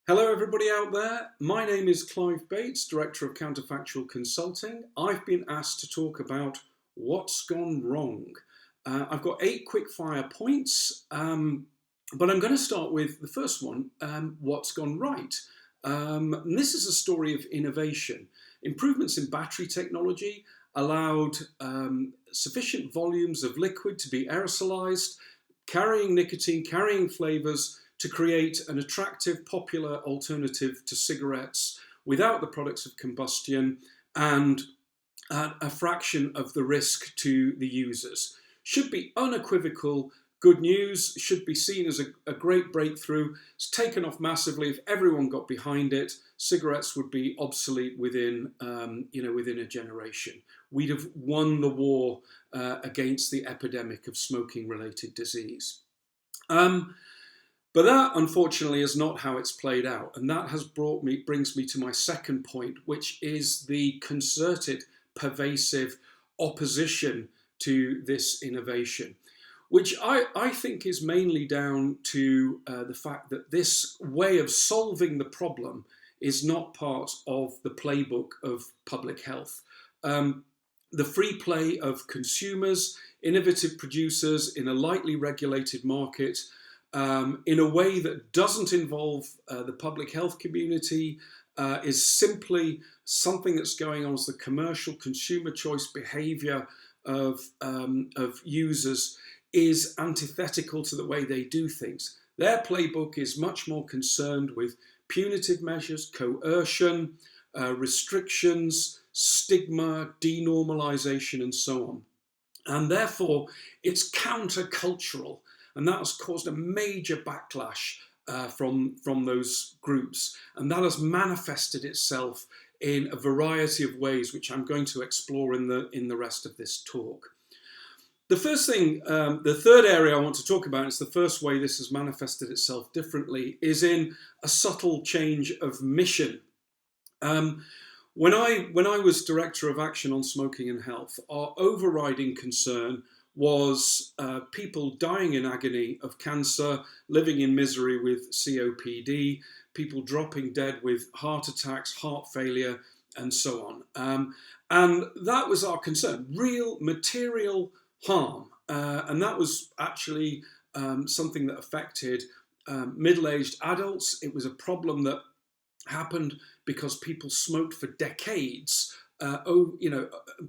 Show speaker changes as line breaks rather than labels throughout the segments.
Hello everybody out there, my name is Clive Bates, Director of Counterfactual Consulting. I've been asked to talk about what's gone wrong. I've got 8 quick fire points, but I'm going to start with the first one, what's gone right. And this is a story of innovation. Improvements in battery technology allowed sufficient volumes of liquid to be aerosolized, carrying nicotine, carrying flavors, to create an attractive, popular alternative to cigarettes without the products of combustion and at a fraction of the risk to the users. Should be unequivocal good news, should be seen as a great breakthrough. It's taken off massively. If everyone got behind it, cigarettes would be obsolete within a generation. We'd have won the war against the epidemic of smoking-related disease. But that, unfortunately, is not how it's played out. And that brings me to my second point, which is the concerted, pervasive opposition to this innovation, which I think is mainly down to the fact that this way of solving the problem is not part of the playbook of public health. The free play of consumers, innovative producers in a lightly regulated market, in a way that doesn't involve the public health community, is simply something that's going on as the commercial consumer choice behavior of users, is antithetical to the way they do things. Their playbook is much more concerned with punitive measures, coercion, restrictions, stigma, denormalization, and so on. And therefore, it's countercultural. And that has caused a major backlash from those groups. And that has manifested itself in a variety of ways, which I'm going to explore in the rest of this talk. The first thing, the third area I want to talk about, is the first way this has manifested itself differently, is in a subtle change of mission. When I was Director of Action on Smoking and Health, our overriding concern was people dying in agony of cancer, living in misery with COPD, people dropping dead with heart attacks, heart failure, and so on. And that was our concern, real material harm. And that was actually something that affected middle-aged adults. It was a problem that happened because people smoked for decades.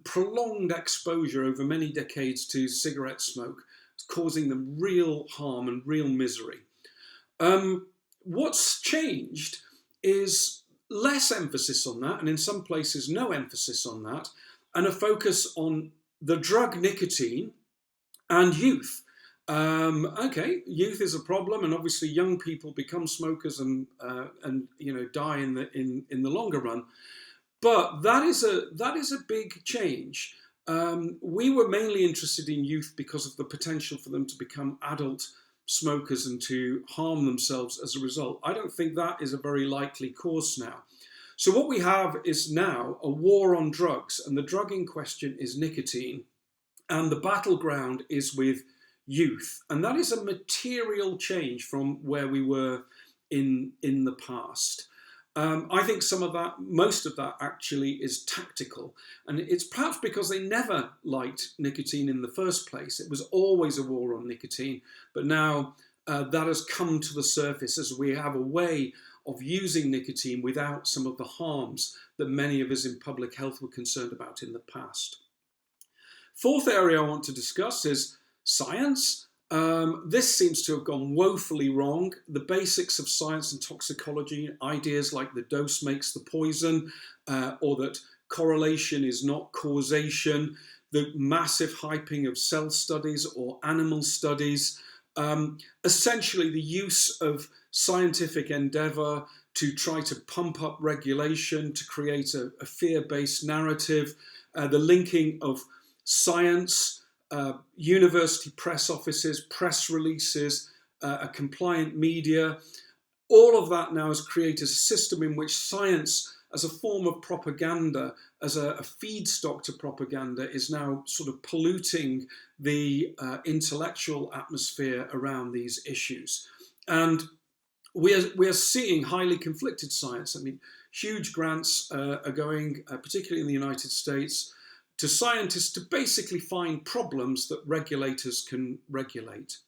Prolonged exposure over many decades to cigarette smoke, causing them real harm and real misery. What's changed is less emphasis on that, and in some places no emphasis on that, and a focus on the drug nicotine and youth. Youth is a problem, and obviously young people become smokers and die in the longer run. But that is a big change. We were mainly interested in youth because of the potential for them to become adult smokers and to harm themselves as a result. I don't think that is a very likely course now. So what we have is now a war on drugs, and the drug in question is nicotine, and the battleground is with youth. And that is a material change from where we were in the past. I think most of that actually is tactical. And it's perhaps because they never liked nicotine in the first place. It was always a war on nicotine. But now that has come to the surface as we have a way of using nicotine without some of the harms that many of us in public health were concerned about in the past. Fourth area I want to discuss is science. This seems to have gone woefully wrong. The basics of science and toxicology, ideas like the dose makes the poison, or that correlation is not causation, the massive hyping of cell studies or animal studies, essentially the use of scientific endeavour to try to pump up regulation, to create a fear-based narrative, the linking of science, university press offices, press releases, a compliant media. All of that now has created a system in which science, as a form of propaganda, as a feedstock to propaganda, is now sort of polluting the intellectual atmosphere around these issues. And we are seeing highly conflicted science. I mean, huge grants are going, particularly in the United States, to scientists to basically find problems that regulators can regulate.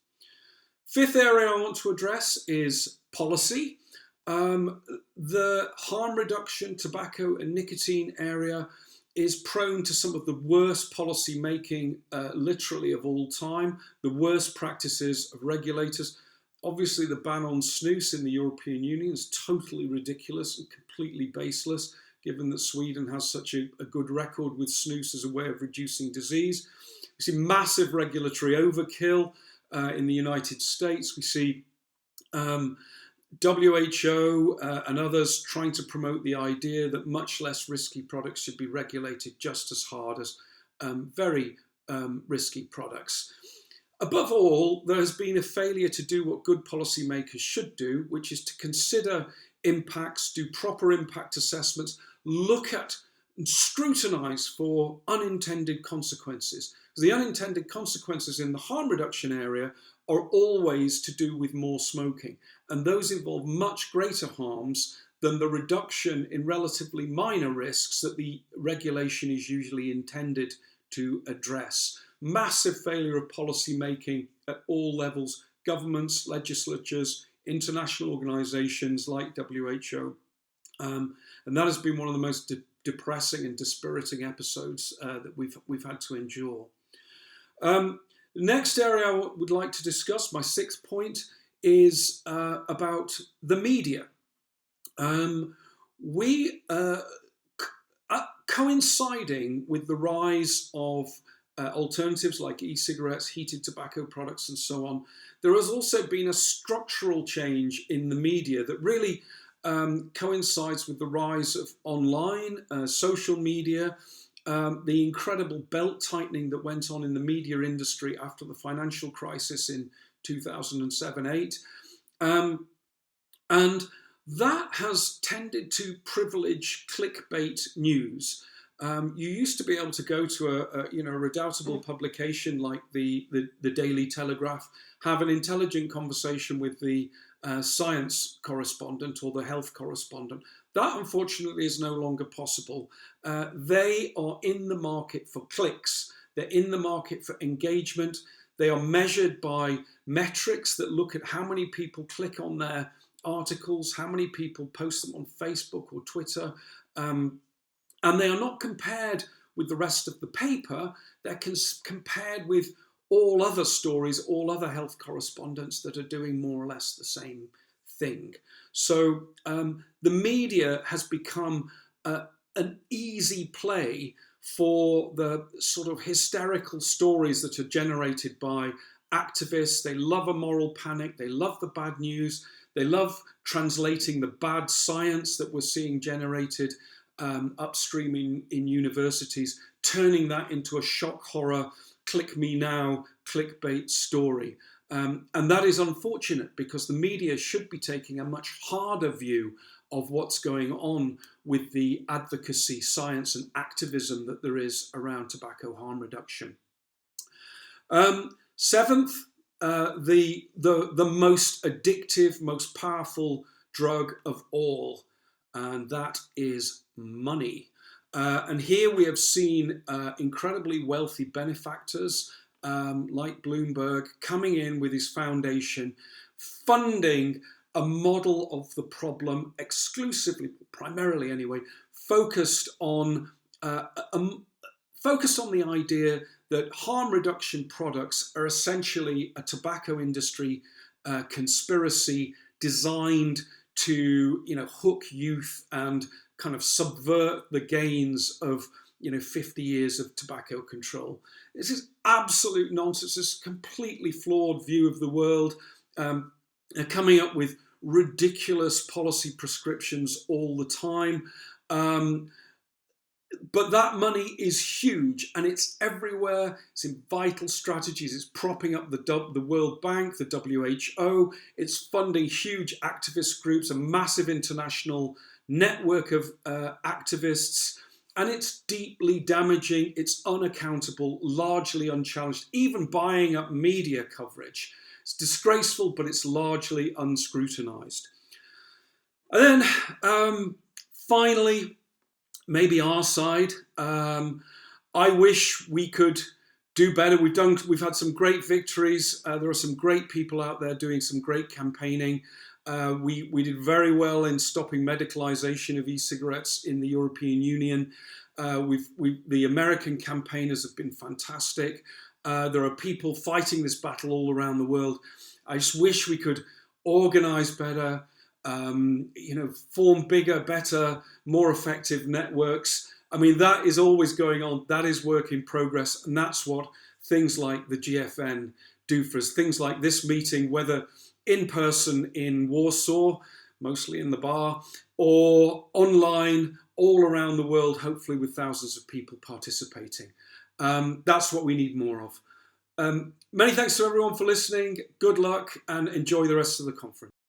Fifth area I want to address is policy. The harm reduction, tobacco and nicotine area is prone to some of the worst policy making literally of all time, the worst practices of regulators. Obviously, the ban on snus in the European Union is totally ridiculous and completely baseless, given that Sweden has such a good record with snus as a way of reducing disease. We see massive regulatory overkill in the United States. We see WHO and others trying to promote the idea that much less risky products should be regulated just as hard as very risky products. Above all, there has been a failure to do what good policymakers should do, which is to consider impacts, do proper impact assessments, look at and scrutinise for unintended consequences. The unintended consequences in the harm reduction area are always to do with more smoking, and those involve much greater harms than the reduction in relatively minor risks that the regulation is usually intended to address. Massive failure of policy making at all levels, governments, legislatures, international organisations like WHO, and that has been one of the most depressing and dispiriting episodes that we've had to endure. The next area I would like to discuss, my sixth point, is about the media. Coinciding with the rise of alternatives like e-cigarettes, heated tobacco products and so on, there has also been a structural change in the media that really coincides with the rise of online, social media, the incredible belt tightening that went on in the media industry after the financial crisis in 2007-8. And that has tended to privilege clickbait news. You used to be able to go to a redoubtable publication like the Daily Telegraph, have an intelligent conversation with the science correspondent or the health correspondent. That, unfortunately, is no longer possible. They are in the market for clicks. They're in the market for engagement. They are measured by metrics that look at how many people click on their articles, how many people post them on Facebook or Twitter. And they are not compared with the rest of the paper. They're compared with all other stories, all other health correspondents that are doing more or less the same thing. So the media has become an easy play for the sort of hysterical stories that are generated by activists. They love a moral panic. They love the bad news. They love translating the bad science that we're seeing generated upstream in universities, turning that into a shock horror, click me now, clickbait story. And that is unfortunate because the media should be taking a much harder view of what's going on with the advocacy, science and activism that there is around tobacco harm reduction. Seventh, the most addictive, most powerful drug of all, and that is money. And here we have seen incredibly wealthy benefactors like Bloomberg coming in with his foundation, funding a model of the problem exclusively, primarily anyway, focused on the idea that harm reduction products are essentially a tobacco industry conspiracy designed to, hook youth and kind of subvert the gains of, 50 years of tobacco control. This is absolute nonsense. This is a completely flawed view of the world. They're coming up with ridiculous policy prescriptions all the time. But that money is huge and it's everywhere. It's in vital strategies. It's propping up the World Bank, the WHO. It's funding huge activist groups, a massive international network of activists. And it's deeply damaging. It's unaccountable, largely unchallenged, even buying up media coverage. It's disgraceful, but it's largely unscrutinised. And then finally, maybe our side. I wish we could do better. We've had some great victories. There are some great people out there doing some great campaigning. We did very well in stopping medicalisation of e-cigarettes in the European Union. The American campaigners have been fantastic. There are people fighting this battle all around the world. I just wish we could organise better, form bigger, better, more effective networks. I mean, that is always going on. That is work in progress. And that's what things like the GFN do for us. Things like this meeting, whether in person in Warsaw, mostly in the bar, or online all around the world, hopefully with thousands of people participating. That's what we need more of. Many thanks to everyone for listening. Good luck and enjoy the rest of the conference.